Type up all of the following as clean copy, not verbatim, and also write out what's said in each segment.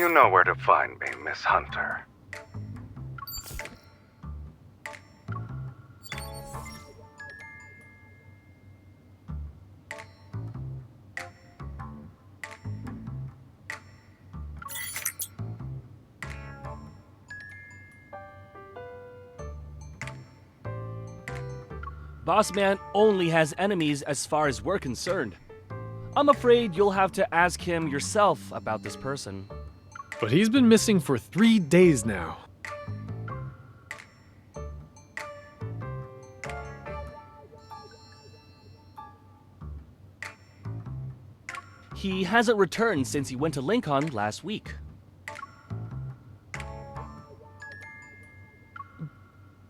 You know where to find me, Miss Hunter. Boss Man only has enemies as far as we're concerned. I'm afraid you'll have to ask him yourself about this person. But he's been missing for 3 days now. He hasn't returned since he went to Lincoln last week.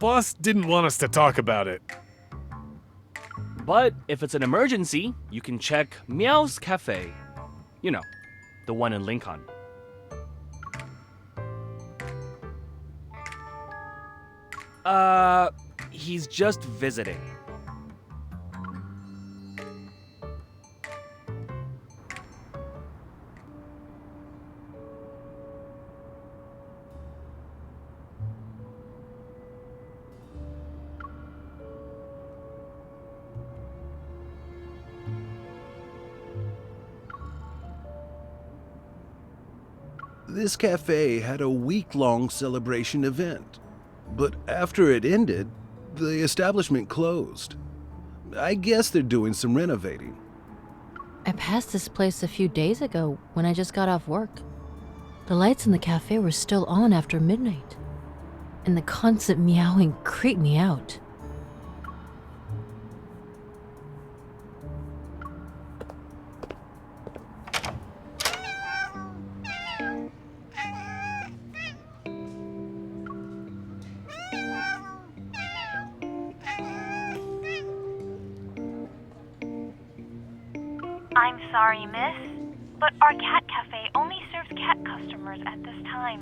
Boss didn't want us to talk about it. But if it's an emergency, you can check Meow's Cafe. You know, the one in Lincoln. He's just visiting. This cafe had a week-long celebration event, but after it ended, the establishment closed. I guess they're doing some renovating. I passed this place a few days ago when I just got off work. The lights in the cafe were still on after midnight, and the constant meowing creeped me out. I'm sorry, miss, but our cat cafe only serves cat customers at this time.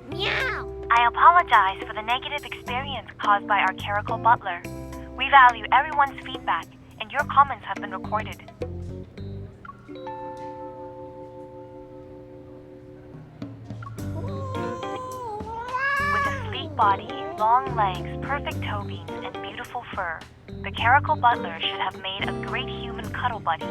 Meow! I apologize for the negative experience caused by our clerical butler. We value everyone's feedback, and your comments have been recorded. With a sleek body, long legs, perfect toe beams, and beautiful fur, the clerical butler should have made a great human cuddle buddy.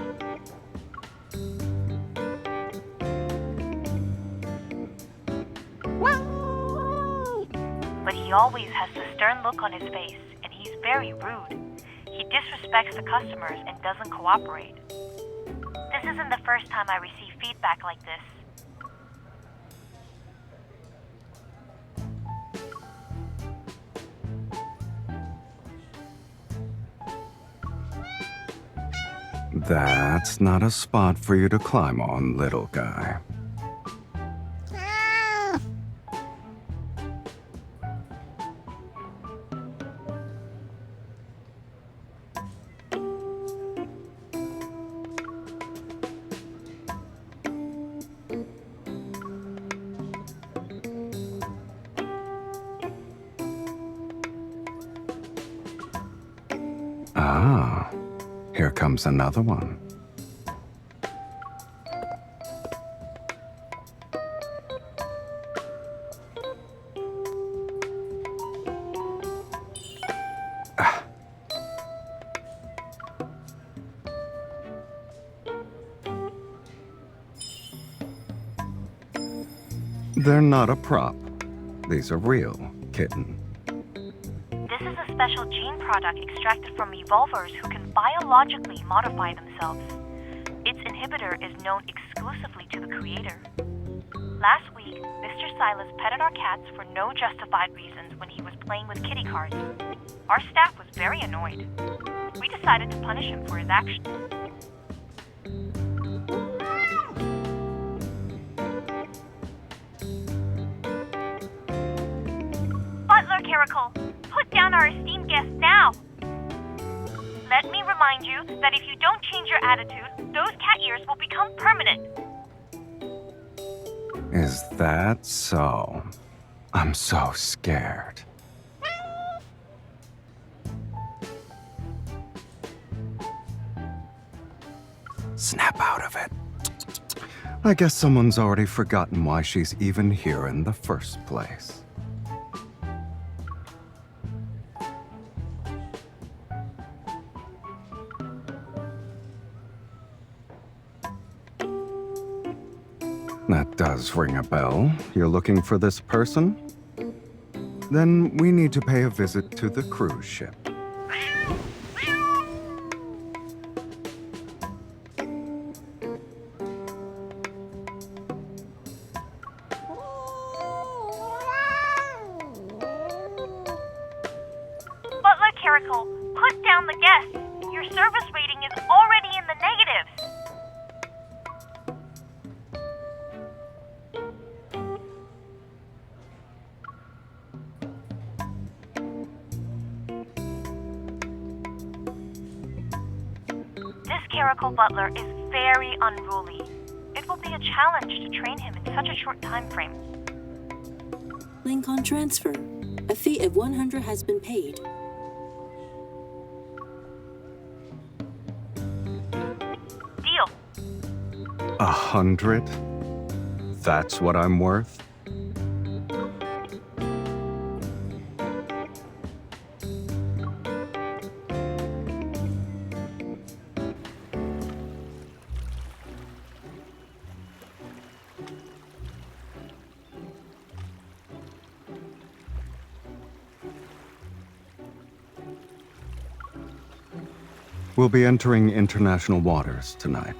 But he always has the stern look on his face, and he's very rude. He disrespects the customers and doesn't cooperate. This isn't the first time I receive feedback like this. That's not a spot for you to climb on, little guy. Ah, here comes another one. They're not a prop. These are real, kitten. This is a special gene product extracted from evolvers who can biologically modify themselves. Its inhibitor is known exclusively to the creator. Last week, Mr. Sylus petted our cats for no justified reasons when he was playing with kitty cards. Our staff was very annoyed. We decided to punish him for his actions. Butler Caracal, put down our esteemed guest now! Let me remind you that if you don't change your attitude, those cat ears will become permanent. Is that so? I'm so scared. I guess someone's already forgotten why she's even here in the first place. That does ring a bell. You're looking for this person? Then we need to pay a visit to the cruise ship. Butler Caracal, put down the guests. Your service rating is already in the negatives. This Caracal butler is very unruly. It will be a challenge to train him in such a short time frame. Link on transfer. A fee of 100 has been paid. Deal. 100? That's what I'm worth? We'll be entering international waters tonight.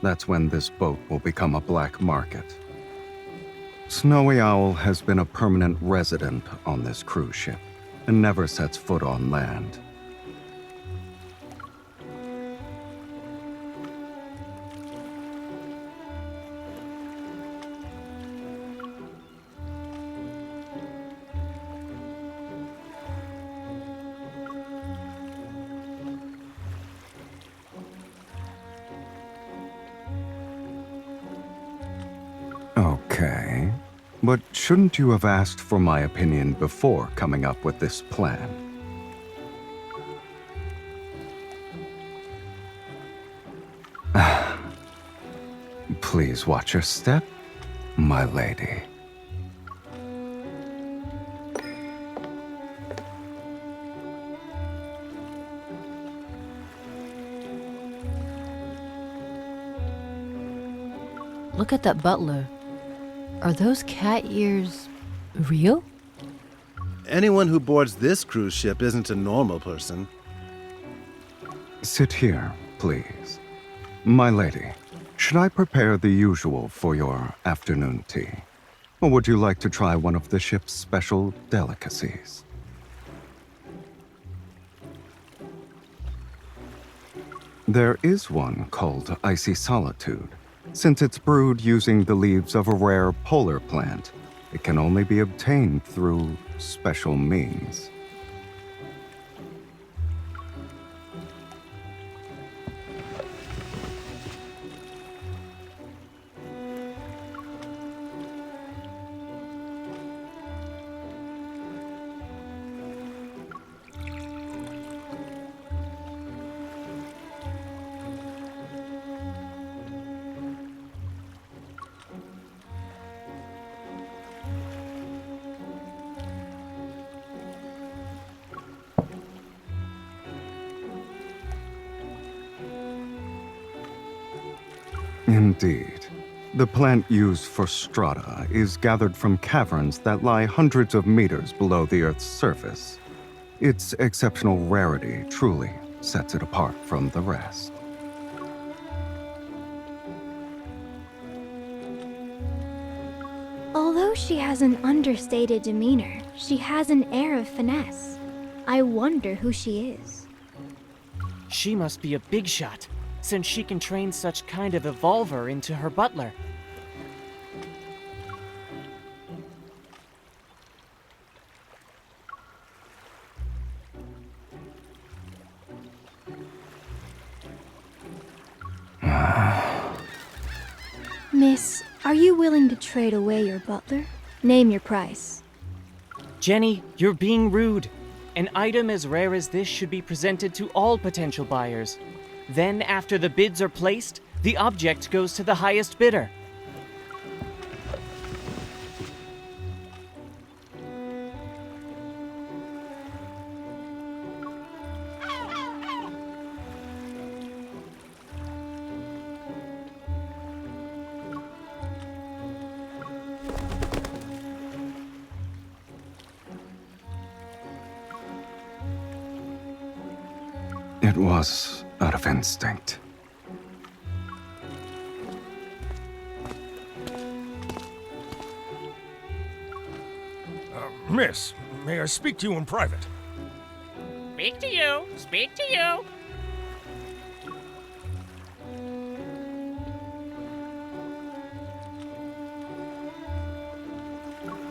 That's when this boat will become a black market. Snowy Owl has been a permanent resident on this cruise ship and never sets foot on land. Okay, but shouldn't you have asked for my opinion before coming up with this plan? Please watch your step, my lady. Look at that butler. Are those cat ears real? Anyone who boards this cruise ship isn't a normal person. Sit here, please. My lady, should I prepare the usual for your afternoon tea? Or would you like to try one of the ship's special delicacies? There is one called Icy Solitude. Since it's brewed using the leaves of a rare polar plant, it can only be obtained through special means. Indeed. The plant used for strata is gathered from caverns that lie hundreds of meters below the Earth's surface. Its exceptional rarity truly sets it apart from the rest. Although she has an understated demeanor, she has an air of finesse. I wonder who she is. She must be a big shot, since she can train such kind of evolver into her butler. Miss, are you willing to trade away your butler? Name your price. Jenny, you're being rude. An item as rare as this should be presented to all potential buyers. Then, after the bids are placed, the object goes to the highest bidder. It was out of instinct. Miss, may I speak to you in private? Speak to you. Speak to you.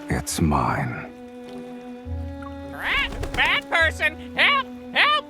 It's mine. Bad person! Help! Help!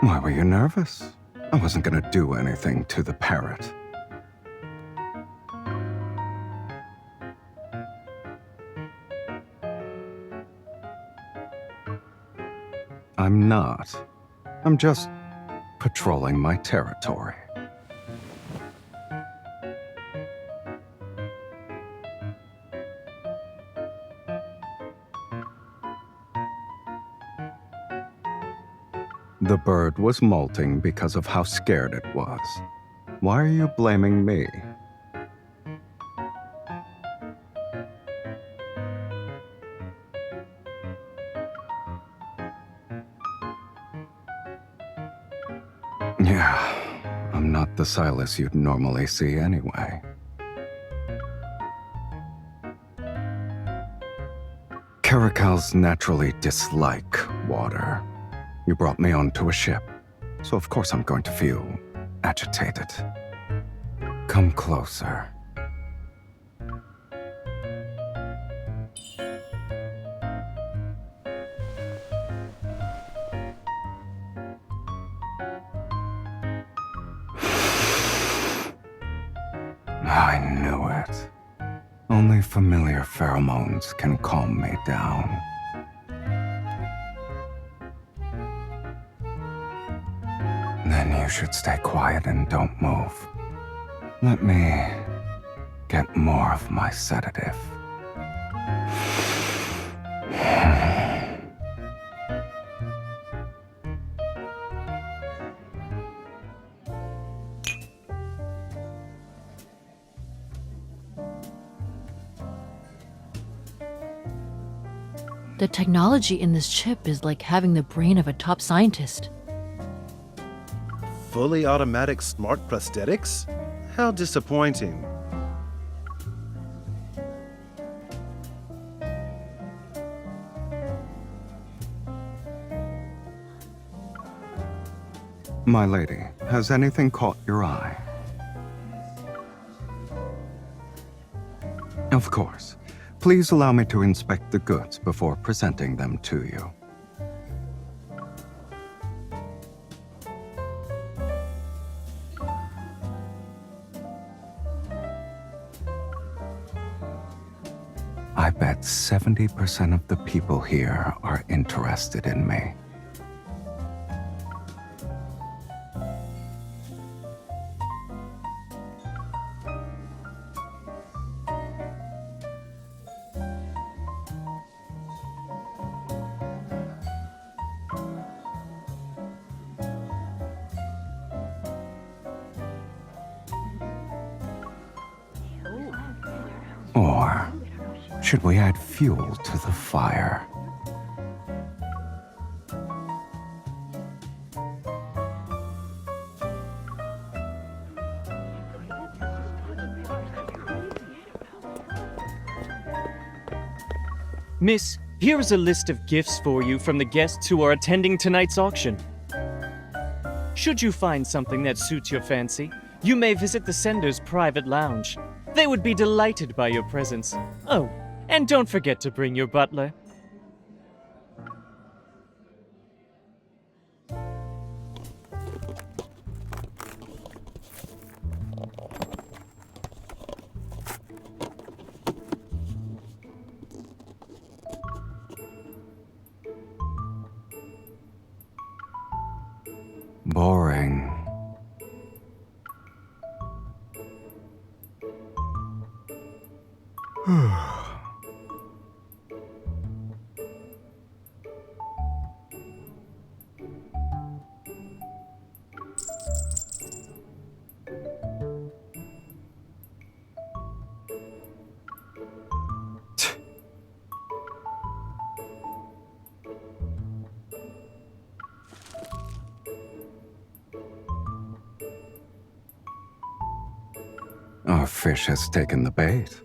Why were you nervous? I wasn't gonna do anything to the parrot. I'm not. I'm just patrolling my territory. The bird was molting because of how scared it was. Why are you blaming me? Yeah, I'm not the Sylus you'd normally see anyway. Caracals naturally dislike water. You brought me onto a ship, so of course I'm going to feel agitated. Come closer. I knew it. Only familiar pheromones can calm me down. Then you should stay quiet and don't move. Let me get more of my sedative. The technology in this chip is like having the brain of a top scientist. Fully automatic smart prosthetics? How disappointing. My lady, has anything caught your eye? Of course. Please allow me to inspect the goods before presenting them to you. I bet 70% of the people here are interested in me. Or should we add fuel to the fire? Miss, here is a list of gifts for you from the guests who are attending tonight's auction. Should you find something that suits your fancy, you may visit the sender's private lounge. They would be delighted by your presence. Oh, and don't forget to bring your butler. Boring. Our fish has taken the bait.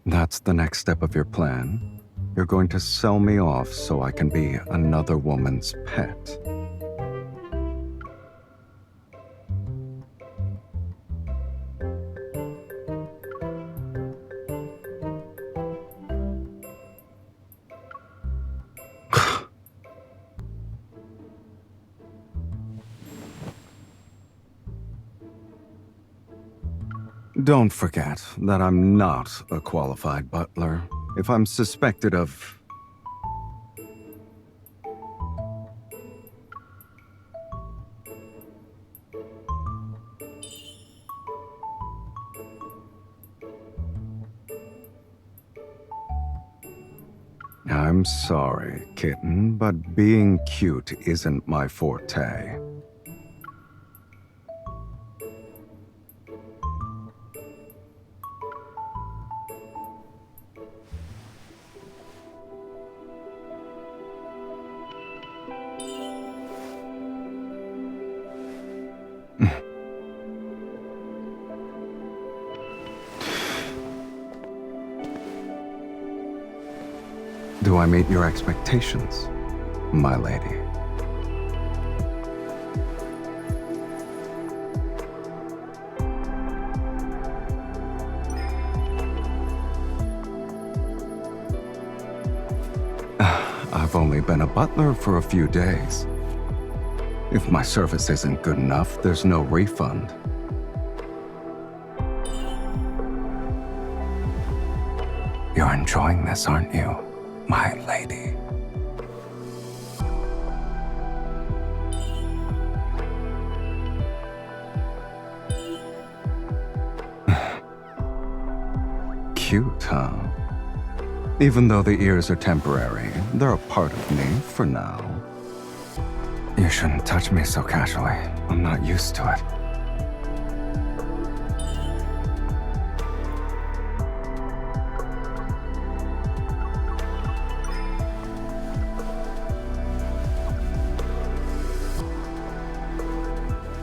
That's the next step of your plan? You're going to sell me off so I can be another woman's pet. Don't forget that I'm not a qualified butler. If I'm suspected of... I'm sorry, kitten, but being cute isn't my forte. Do I meet your expectations, my lady? I've only been a butler for a few days. If my service isn't good enough, there's no refund. You're enjoying this, aren't you, my lady? Cute, huh? Even though the ears are temporary, they're a part of me for now. You shouldn't touch me so casually. I'm not used to it.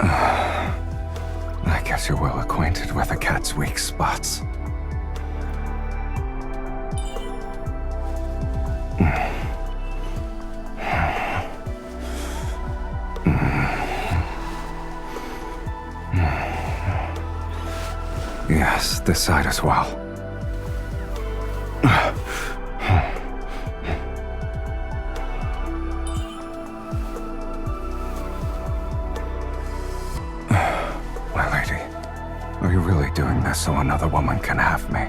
I guess you're well acquainted with a cat's weak spots. Yes, this side as well. My lady, are you really doing this so another woman can have me?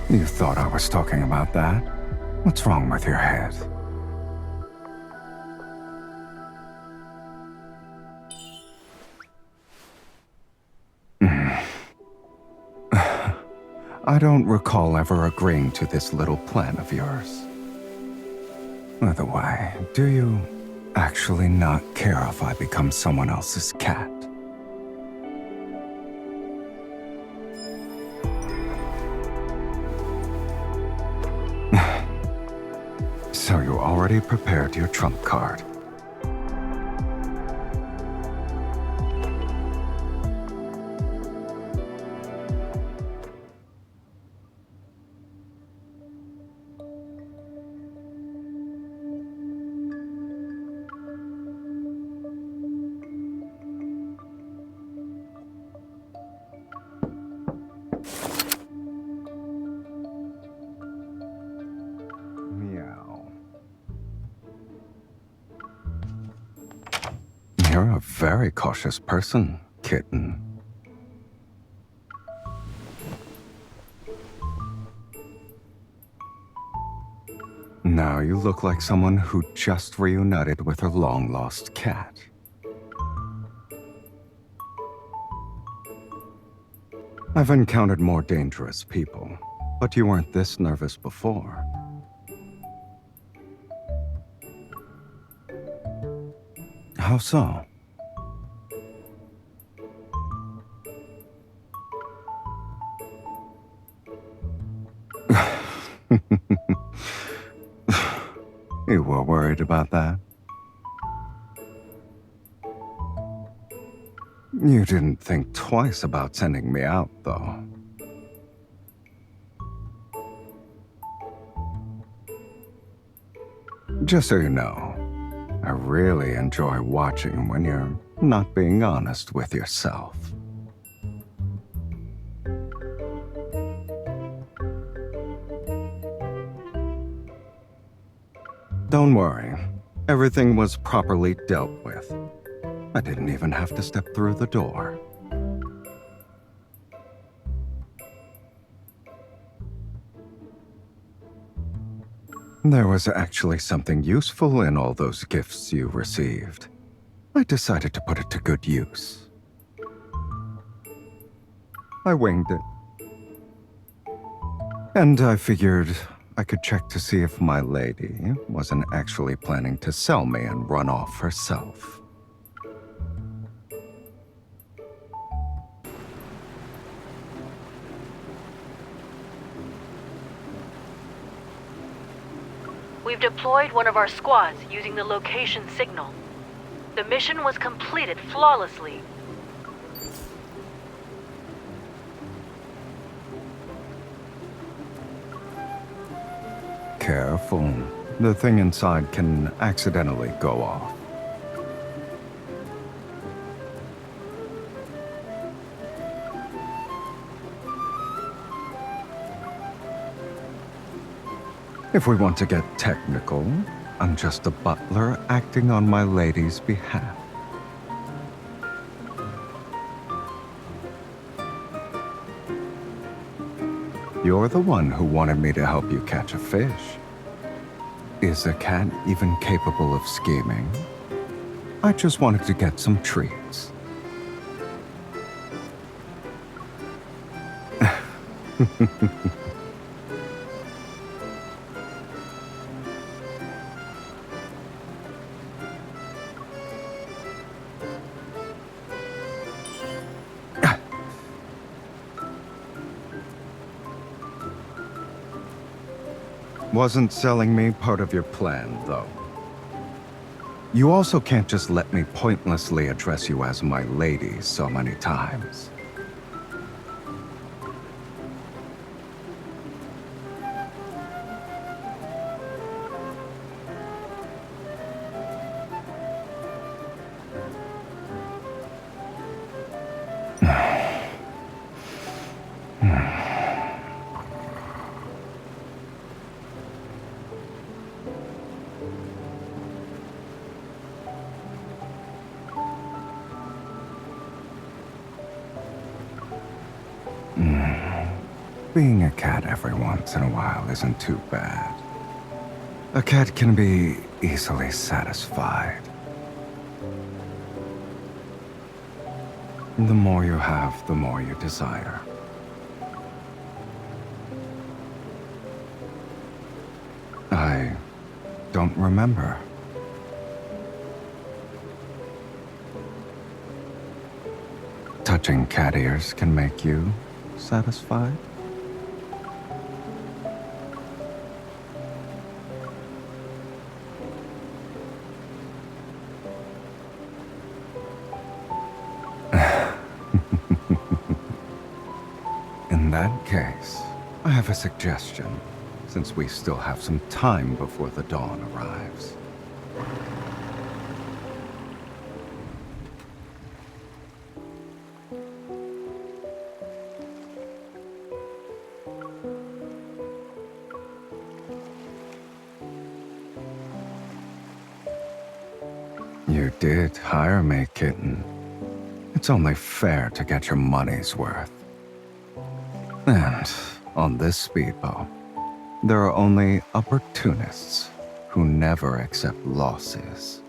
You thought I was talking about that? What's wrong with your head? I don't recall ever agreeing to this little plan of yours. By the way, do you actually not care if I become someone else's cat? So you already prepared your trump card. You're a very cautious person, kitten. Now you look like someone who just reunited with her long-lost cat. I've encountered more dangerous people, but you weren't this nervous before. How so? You were worried about that? You didn't think twice about sending me out, though. Just so you know, I really enjoy watching when you're not being honest with yourself. Don't worry. Everything was properly dealt with. I didn't even have to step through the door. There was actually something useful in all those gifts you received. I decided to put it to good use. I winged it. And I figured I could check to see if my lady wasn't actually planning to sell me and run off herself. We've deployed one of our squads using the location signal. The mission was completed flawlessly. Careful. The thing inside can accidentally go off. If we want to get technical, I'm just a butler acting on my lady's behalf. You're the one who wanted me to help you catch a fish. Is a cat even capable of scheming? I just wanted to get some treats. Wasn't selling me part of your plan, though. You also can't just let me pointlessly address you as my lady so many times. Being a cat every once in a while isn't too bad. A cat can be easily satisfied. The more you have, the more you desire. I don't remember. Touching cat ears can make you satisfied? In that case, I have a suggestion, since we still have some time before the dawn arrives. You did hire me, kitten. It's only fair to get your money's worth. And on this speedboat, there are only opportunists who never accept losses.